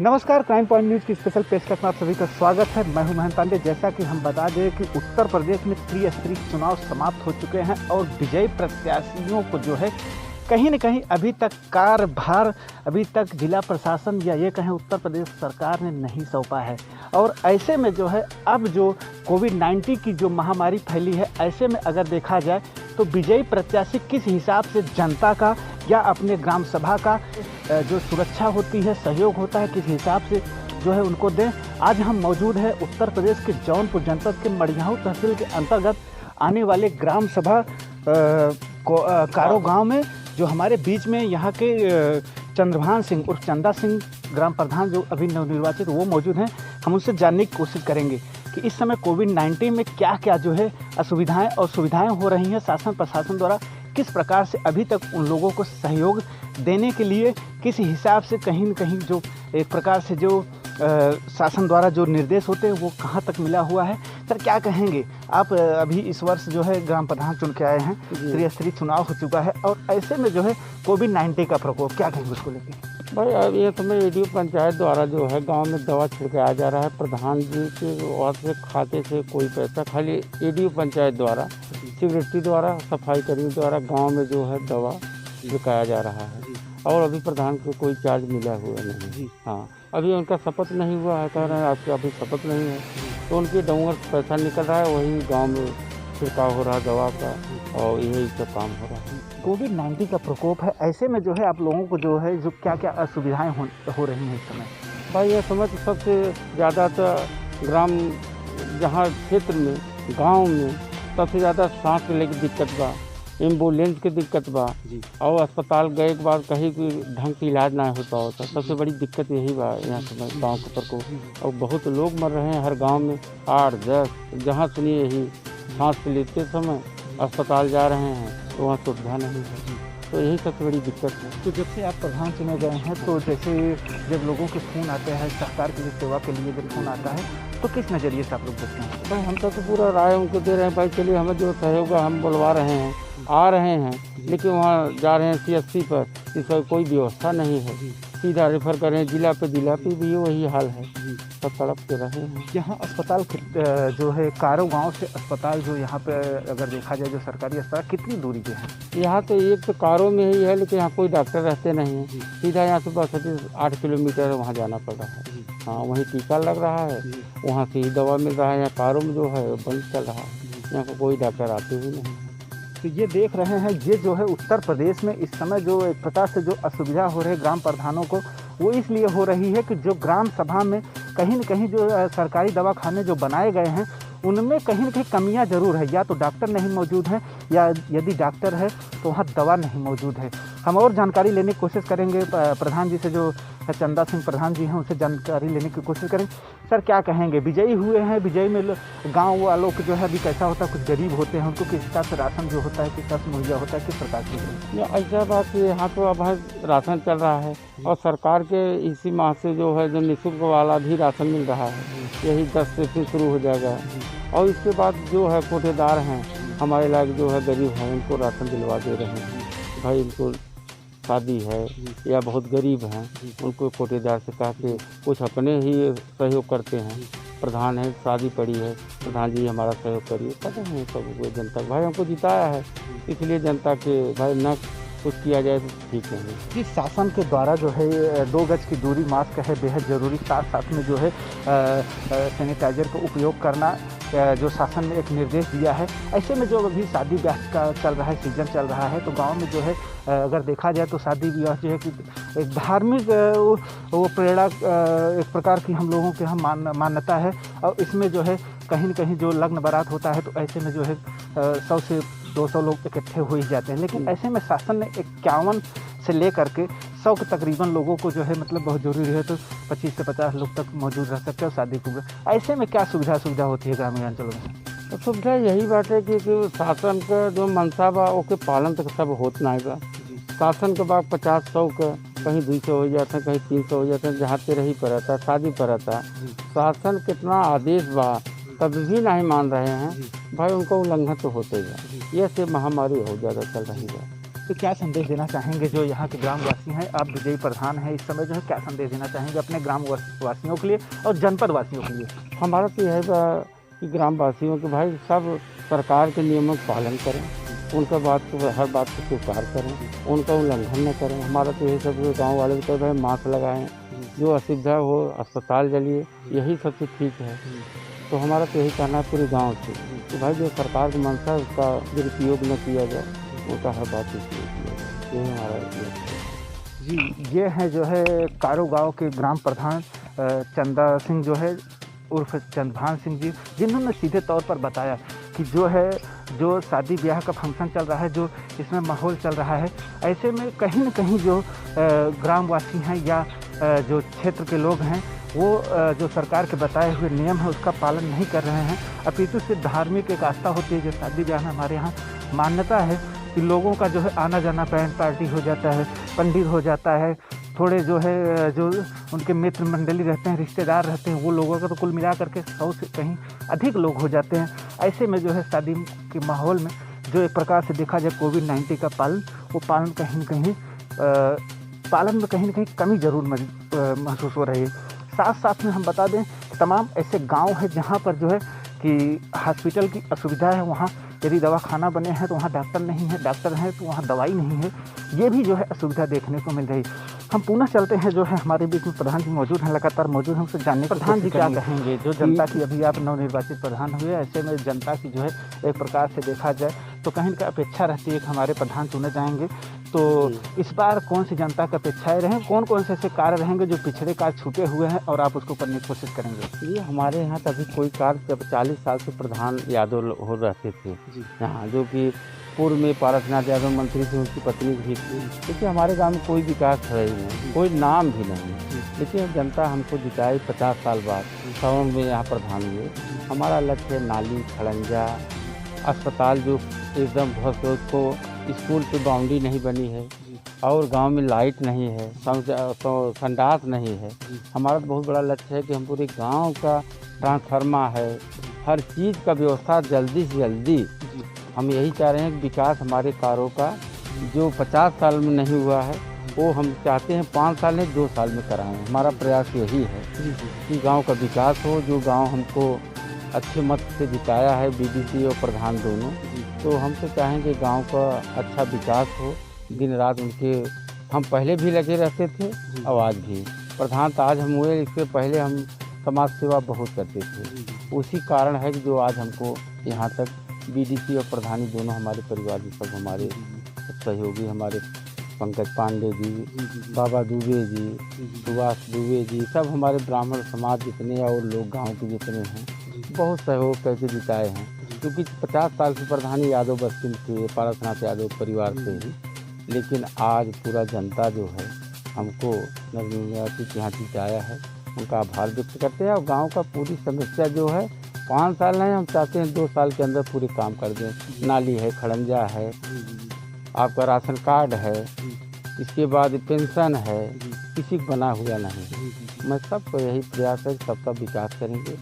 नमस्कार, crime point news की special पेशकश में आप सभी का स्वागत है। मैं हूं महेंद्र पांडे। जैसा कि हम बता दें कि उत्तर प्रदेश में त्रिस्तरीय चुनाव समाप्त हो चुके हैं और विजयी प्रत्याशियों को जो है कहीं न कहीं अभी तक कार्यभार अभी तक जिला प्रशासन या ये कहें उत्तर प्रदेश सरकार ने नहीं सौंपा है। और ऐसे में जो है अब जो कोविड-19 की जो महामारी फैली है, ऐसे में अगर देखा जाए तो विजयी प्रत्याशी किस हिसाब से जनता का या अपने ग्राम सभा का जो सुरक्षा होती है, सहयोग होता है, किस हिसाब से जो है उनको दें। आज हम मौजूद हैं उत्तर प्रदेश के जौनपुर जनपद के मड़ियाहू तहसील के अंतर्गत आने वाले ग्राम सभा कारो गांव में। जो हमारे बीच में यहाँ के चंद्रभान सिंह उर्फ चंदा सिंह ग्राम प्रधान जो अभी नवनिर्वाचित वो मौजूद हैं। हम उनसे जानने की कोशिश करेंगे कि इस समय कोविड-19 में क्या क्या जो है असुविधाएं और सुविधाएं हो रही हैं शासन प्रशासन द्वारा, किस प्रकार से अभी तक उन लोगों को सहयोग देने के लिए किस हिसाब से कहीं न कहीं जो एक प्रकार से जो शासन द्वारा जो निर्देश होते हैं वो कहाँ तक मिला हुआ है। सर, क्या कहेंगे आप? अभी इस वर्ष जो है ग्राम प्रधान चुन के आए हैं, त्रिस्तरीय चुनाव हो चुका है और ऐसे में जो है कोविड-19 का प्रकोप, क्या कहेंगे उसको लेकर? भाई अब ये समय एडीओ पंचायत द्वारा जो है गांव में दवा छिड़काया जा रहा है। प्रधान जी के और से खाते से कोई पैसा, खाली एडीओ पंचायत द्वारा, सिक्योरिटी द्वारा, सफाई कर्मी द्वारा गांव में जो है दवा छिड़काया जा रहा है। और अभी प्रधान को कोई चार्ज मिला हुआ नहीं। हाँ, अभी उनका शपथ नहीं हुआ है, कह रहे हैं आपका अभी शपथ नहीं है, तो उनके डोंगर पैसा निकल रहा है, वही गाँव में छिड़काव हो रहा है दवा का और यही सब काम हो रहा है। कोविड-19 का प्रकोप है, ऐसे में जो है आप लोगों को जो है जो क्या क्या असुविधाएं हो रही हैं इस समय? भाई ये समय तो सबसे ज़्यादा तो ग्राम जहाँ क्षेत्र में गांव में सबसे ज़्यादा सांस लेने की दिक्कत बा, एम्बुलेंस की दिक्कत बा और अस्पताल गए के बाद कहीं भी ढंग से इलाज ना होता होता। सबसे बड़ी दिक्कत यही बा यहाँ समय गाँव के प्रकोप। और बहुत लोग मर रहे हैं हर गाँव में, 8-10 जहाँ सुनिए यही सांस लेते समय अस्पताल जा रहे हैं तो वहाँ सुविधा नहीं है, तो यही सबसे बड़ी दिक्कत है। तो जब से आप प्रधान चुने गए हैं तो जैसे जब लोगों के फ़ोन आते हैं सरकार की सेवा के लिए, जब फ़ोन आता है तो किस नज़रिए से आप लोग देखते हैं? भाई हम तो पूरा राय उनको दे रहे हैं, भाई चलिए हमें जो सहयोग है हम बुलवा रहे हैं, आ रहे हैं, लेकिन वहाँ जा रहे हैं CSC पर, इसका कोई व्यवस्था नहीं है। सीधा रेफर करें जिला पे भी वही हाल है, सब तड़प के रहे हैं। यहाँ अस्पताल जो है कारो गांव से अस्पताल जो यहाँ पे अगर देखा जाए जो सरकारी अस्पताल कितनी दूरी पे है? यहाँ तो एक तो कारो में ही है, लेकिन यहाँ कोई डॉक्टर रहते नहीं है। सीधा यहाँ से बस 8 किलोमीटर वहाँ जाना पड़ रहा है। हाँ, वहीं टीका लग रहा है, वहाँ से ही दवा मिल रहा है। यहाँ कारो में जो है बंद चल रहा है, यहाँ को कोई डॉक्टर आते ही नहीं। तो ये देख रहे हैं, ये जो है उत्तर प्रदेश में इस समय जो एक प्रकार से जो असुविधा हो रही है ग्राम प्रधानों को, वो इसलिए हो रही है कि जो ग्राम सभा में कहीं न कहीं जो सरकारी दवाखाने जो बनाए गए हैं उनमें कहीं न कहीं कमियां ज़रूर है। या तो डॉक्टर नहीं मौजूद है या यदि डॉक्टर है तो वहाँ दवा नहीं मौजूद है। हम और जानकारी लेने की कोशिश करेंगे प्रधान जी से, जो चंदा सिंह प्रधान जी हैं उनसे जानकारी लेने की कोशिश करें। सर, क्या कहेंगे? विजयी हुए हैं, विजयी में गाँव वालों को जो है अभी कैसा होता है, कुछ गरीब होते हैं, उनको किस हिसाब से राशन जो होता है किस हिसाब से मुहैया होता है, किस प्रकार की? ऐसा बात कि यहाँ तो अब राशन चल रहा है और सरकार के इसी माह से जो है जो निःशुल्क वाला भी राशन मिल रहा है, यही 10 से शुरू हो जाएगा। और इसके बाद जो है कोटेदार हैं हमारे लायक जो है गरीब हैं, उनको राशन दिलवा दे रहे हैं। भाई इनको शादी है या बहुत गरीब हैं, उनको कोटेदार से कहा के कुछ अपने ही सहयोग करते हैं। प्रधान है, शादी पड़ी है, प्रधान जी हमारा सहयोग करिए, कहते हैं सब जनता। भाई हमको जिताया है, इसलिए जनता के भाई न कुछ किया जाए तो ठीक है। इस शासन के द्वारा जो है 2 गज की दूरी, मास्क है बेहद ज़रूरी, साथ साथ में जो है सैनिटाइज़र का उपयोग करना जो शासन ने एक निर्देश दिया है। ऐसे में जो अभी शादी ब्याह का चल रहा है, सीजन चल रहा है, तो गांव में जो है अगर देखा जाए तो शादी ब्याह जो है कि एक धार्मिक वो प्रेरणा एक प्रकार की हम लोगों के यहाँ मान्यता है। और इसमें जो है कहीं न कहीं जो लग्न बारात होता है तो ऐसे में जो है 100 से 200 लोग इकट्ठे हो ही जाते हैं। लेकिन ऐसे में शासन ने 51 से लेकर के 100 के तकरीबन लोगों को जो है मतलब बहुत ज़रूरी है तो 25 से 50 लोग तक मौजूद रह सकते हैं शादी को। ऐसे में क्या सुविधा होती है ग्रामीण अंचलों में? तो सुविधा यही बात है कि शासन का जो मनसा बा ओके पालन तक सब होत नहीं बा। शासन के बाद 50-100 का कहीं 200 हो जाते हैं, कहीं 300 हो जाते हैं, जहाँ पे रही पर रहता, शादी पर रहता। शासन कितना आदेश बा तब भी नहीं मान रहे हैं। भाई उनको उल्लंघन तो होते ही है। ये से महामारी बहुत ज़्यादा चल रही है। तो क्या संदेश देना चाहेंगे जो यहाँ के ग्रामवासी हैं? आप विजयी प्रधान हैं इस समय, जो है क्या संदेश देना चाहेंगे अपने ग्रामवासियों के लिए और जनपद वासियों के लिए? हमारा तो यह है कि ग्रामवासियों के भाई सब सरकार के नियमों का पालन करें, उनका बात को हर बात को स्वीकार करें, उनका उल्लंघन न करें। हमारा तो यही सब गाँव वाले को भाई मास्क लगाएं, जो असुविधा हो अस्पताल चलिए, यही सबसे ठीक है। तो हमारा तो यही कहना है पूरे गांव से कि भाई जो सरकार की मंशा है उसका दुरुपयोग न किया जाए, उनका हर बात उपयोग किया जाए, यही हमारा जी। ये है जो है कारो गाँव के ग्राम प्रधान चंदा सिंह जो है उर्फ चंदभान सिंह जी, जिन्होंने सीधे तौर पर बताया कि जो शादी ब्याह का फंक्शन चल रहा है, जो इसमें माहौल चल रहा है, ऐसे में कहीं न कहीं जो ग्रामवासी हैं या जो क्षेत्र के लोग हैं वो जो सरकार के बताए हुए नियम है उसका पालन नहीं कर रहे हैं। अपितु से धार्मिक एक आस्था होती है जो शादी ब्याह में हमारे यहाँ मान्यता है कि लोगों का जो है आना जाना बैंड पार्टी हो जाता है, पंडित हो जाता है, थोड़े जो है जो उनके मित्र मंडली रहते हैं, रिश्तेदार रहते हैं, वो लोगों का तो कुल मिला करके 100 से कहीं अधिक लोग हो जाते हैं। ऐसे में जो है शादी के माहौल में जो एक प्रकार से देखा जाए कोविड-19 का पालन, वो पालन कहीं न कहीं पालन में कहीं न कहीं कमी ज़रूर महसूस हो रही है। साथ साथ में हम बता दें कि तमाम ऐसे गांव हैं जहां पर जो है कि हॉस्पिटल की असुविधा है, वहां यदि दवाखाना बने हैं तो वहाँ डॉक्टर नहीं है, डॉक्टर हैं तो वहाँ दवाई नहीं है, ये भी जो है असुविधा देखने को मिल रही। हम पुनः चलते हैं, जो है हमारे बीच में प्रधान जी मौजूद हैं, लगातार मौजूद हैं, हमसे जानने। प्रधान जी क्या कहेंगे जो जनता की, अभी आप नवनिर्वाचित प्रधान हुए, ऐसे में जनता की जो है एक प्रकार से देखा जाए तो कहीं का अपेक्षा रहती है कि हमारे प्रधान चुने जाएंगे, तो इस बार कौन सी जनता की अपेक्षाएँ रहें, कौन कौन से ऐसे कार्य रहेंगे जो पिछड़े कार्य छूटे हुए हैं और आप उसको करने की कोशिश करेंगे? ये हमारे यहाँ तभी कोई कार्य, जब 40 साल से प्रधान यादव हो रहते थे यहाँ, जो कि पूर्व में पारसनाथ यादव मंत्री थे, उनकी पत्नी भी थी, लेकिन हमारे गांव में कोई विकास है ही नहीं, कोई नाम भी नहीं। लेकिन जनता हमको जिताई 50 साल बाद, सावन में यहाँ प्रधान हुए। हमारा लक्ष्य है नाली, खड़ंजा, अस्पताल जो एकदम ध्वस्त, उसको स्कूल पे बाउंड्री नहीं बनी है और गांव में लाइट नहीं है, संडास नहीं है। हमारा बहुत बड़ा लक्ष्य है कि हम पूरे गांव का ट्रांसफार्मर है, हर चीज़ का व्यवस्था जल्दी से जल्दी। हम यही चाह रहे हैं कि विकास हमारे कारों का जो 50 साल में नहीं हुआ है वो हम चाहते हैं 5 साल नहीं 2 साल में कराएं। हमारा प्रयास यही है कि गांव का विकास हो। जो गांव हमको अच्छे मत से जिताया है, बीडीसी और प्रधान दोनों, तो हम तो चाहेंगे गांव का अच्छा विकास हो। दिन रात उनके हम पहले भी लगे रहते थे और आज भी। प्रधान तो आज हम हुए, इससे पहले हम समाज सेवा बहुत करते थे। उसी कारण है कि जो आज हमको यहाँ तक बीडीसी और प्रधानी दोनों हमारे परिवार के सब हमारे सहयोगी, हमारे पंकज पांडे जी, बाबा दुबे जी, सुभाष दुबे जी, सब हमारे ब्राह्मण समाज जितने और लोग गांव के जितने हैं बहुत सहयोग करके जिताए हैं। क्योंकि 50 साल से प्रधानी यादव बस्ती थे, पारसनाथ यादव परिवार से ही, लेकिन आज पूरा जनता जो है हमको नवनिर्वाचित यहाँ जिताया है, उनका आभार व्यक्त करते हैं। और गांव का पूरी समस्या जो है 5 साल नहीं, हम चाहते हैं 2 साल के अंदर पूरे काम कर दें। नाली है, खड़ंजा है, आपका राशन कार्ड है, इसके बाद पेंशन है, किसी को बना हुआ नहीं। मैं सबको यही प्रयास है कि सबका विकास करेंगे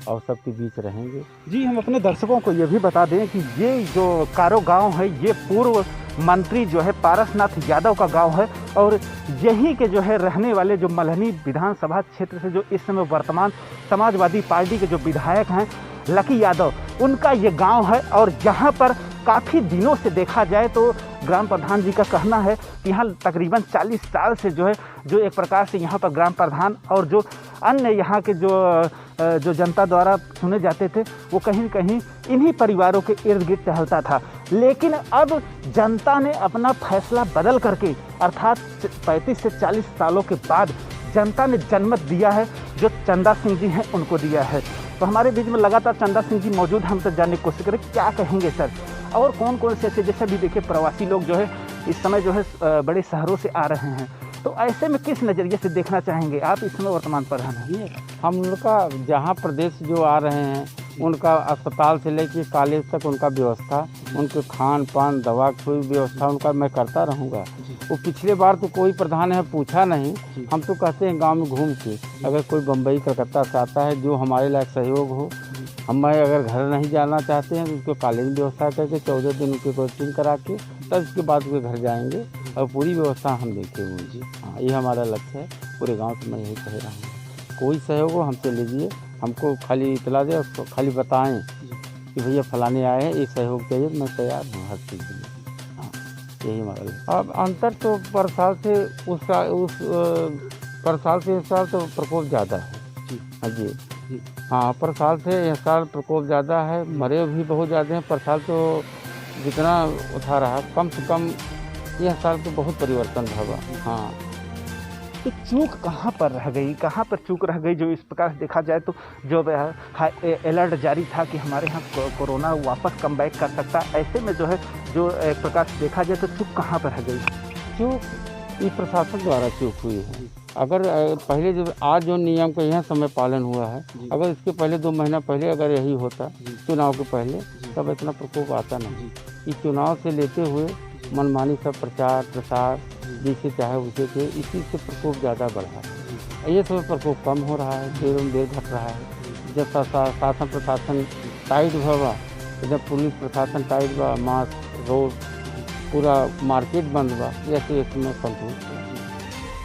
और सबके बीच रहेंगे। जी, हम अपने दर्शकों को ये भी बता दें कि ये जो कारो गांव है ये पूर्व मंत्री जो है पारसनाथ यादव का गांव है और यहीं के जो है रहने वाले जो मल्हनी विधानसभा क्षेत्र से जो इस समय वर्तमान समाजवादी पार्टी के जो विधायक हैं लकी यादव, उनका ये गांव है। और यहाँ पर काफ़ी दिनों से देखा जाए तो ग्राम प्रधान जी का कहना है कि यहाँ तकरीबन 40 साल से जो है जो एक प्रकार से यहाँ पर ग्राम प्रधान और जो अन्य यहाँ के जो जनता द्वारा चुने जाते थे वो कहीं न कहीं इन्हीं परिवारों के इर्द गिर्द टहलता था। लेकिन अब जनता ने अपना फैसला बदल करके अर्थात 35 से 40 सालों के बाद जनता ने जनमत दिया है, जो चंदा सिंह जी हैं उनको दिया है। तो हमारे बीच में लगातार चंदा सिंह जी मौजूद हैं, हमसे जानने की कोशिश करें क्या कहेंगे सर, और कौन कौन से ऐसे, जैसे भी देखिए प्रवासी लोग जो है इस समय जो है बड़े शहरों से आ रहे हैं, तो ऐसे में किस नज़रिए से देखना चाहेंगे आप इस समय वर्तमान प्रधान हैं? हम उनका जहाँ प्रदेश जो आ रहे हैं उनका अस्पताल से लेकर कॉलेज तक उनका व्यवस्था, उनके खान पान दवा कोई व्यवस्था उनका मैं करता रहूँगा। वो पिछले बार तो कोई प्रधान है पूछा नहीं, हम तो कहते हैं गांव में घूम के, अगर कोई बम्बई कलकत्ता से आता है जो हमारे लायक सहयोग हो मैं अगर घर नहीं जाना चाहते हैं तो उसको कॉलेज में व्यवस्था करके 14 दिन उनकी कोचिंग करा के तब इसके बाद वे घर जाएंगे और पूरी व्यवस्था हम देखें उनकी। हाँ, ये हमारा लक्ष्य है। पूरे गांव से मैं यही कह रहा हूँ, कोई सहयोग हो हमसे लीजिए, हमको खाली इतला दे, उसको खाली बताएं कि भैया फलाने आए हैं, ये सहयोग चाहिए, मैं तैयार हूँ हर चीज़ के लिए। हाँ, यही हमारा लक्ष्य। अब अंतर तो पर साल से पर साल से इस साल तो प्रकोप ज़्यादा है। हाँ जी, हाँ, पर साल से इस साल प्रकोप ज़्यादा है, मरे भी बहुत ज़्यादा हैं। पर साल तो जितना उठा रहा कम से कम यह साल तो बहुत परिवर्तन होगा। हाँ, तो चूक कहाँ पर रह गई, कहाँ पर चूक रह गई? जो इस प्रकार से देखा जाए तो जो अलर्ट जारी था कि हमारे यहाँ कोरोना वापस कम बैक कर सकता है, ऐसे में जो है जो एक प्रकार से देखा जाए तो चूक कहाँ पर रह गई? चूक ये प्रशासन द्वारा चूक हुई है। अगर पहले जो आज जो नियम का यहाँ समय पालन हुआ है, अगर इसके पहले 2 महीना पहले अगर यही होता चुनाव के पहले, तब इतना प्रकोप आता नहीं। इस चुनाव से लेते हुए मनमानी सब प्रचार प्रसार जैसे चाहे उसे थे, इसी से प्रकोप ज़्यादा बढ़ा है। ये सब प्रकोप कम हो रहा है, देर देर घट रहा है। जब शासन प्रशासन टाइट हुआ, जब पुलिस प्रशासन टाइट हुआ, मास्क रोड पूरा मार्केट बंद हुआ, ऐसे इसमें कंट्रोल।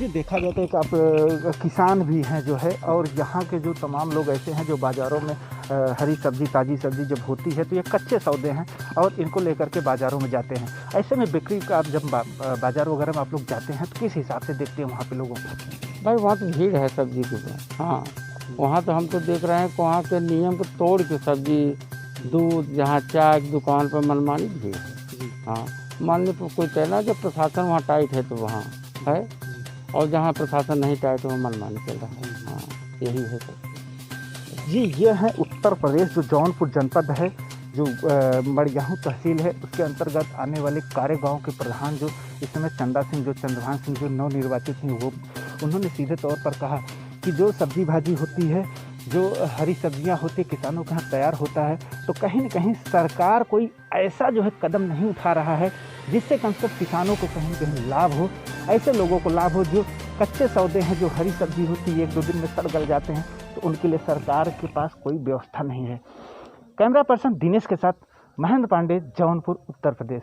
ये देखा जाता है कि आप किसान भी हैं जो है, और यहाँ के जो तमाम लोग ऐसे हैं जो बाज़ारों में हरी सब्ज़ी ताज़ी सब्ज़ी जब होती है तो ये कच्चे सौदे हैं और इनको लेकर के बाज़ारों में जाते हैं। ऐसे में बिक्री का आप जब बाज़ार वगैरह में आप लोग जाते हैं तो किस हिसाब से देखते हैं वहाँ पे लोगों को? भाई वहाँ तो भीड़ है सब्ज़ी के ऊपर। हाँ, वहाँ तो हम तो देख रहे हैं कि वहाँ के नियम को तोड़ के सब्ज़ी दूध जहाँ चाय की दुकान पर मनमानी भीड़ है। हाँ, मान लो कोई कहना जब प्रशासन वहाँ टाइट है तो वहाँ है, और जहाँ प्रशासन नहीं टाइट है वो मनमानी चल रहा है। हाँ, यही है सर जी। ये है उत्तर प्रदेश जो जौनपुर जनपद है, जो मड़ियाहू तहसील है, उसके अंतर्गत आने वाले कारे गांव के प्रधान जो इस समय चंदा सिंह, जो चंद्रभान सिंह जो नवनिर्वाचित हैं, वो उन्होंने सीधे तौर पर कहा कि जो सब्जी भाजी होती है, जो हरी सब्जियां होती है, किसानों के यहाँ तैयार होता है, तो कहीं न कहीं सरकार कोई ऐसा जो है कदम नहीं उठा रहा है जिससे कम से कम किसानों को कहीं न कहीं लाभ हो, ऐसे लोगों को लाभ हो जो कच्चे सौदे हैं, जो हरी सब्जी होती है 1-2 दिन में सड़ गल जाते हैं, तो उनके लिए सरकार के पास कोई व्यवस्था नहीं है। कैमरा पर्सन दिनेश के साथ महेंद्र पांडे, जौनपुर, उत्तर प्रदेश।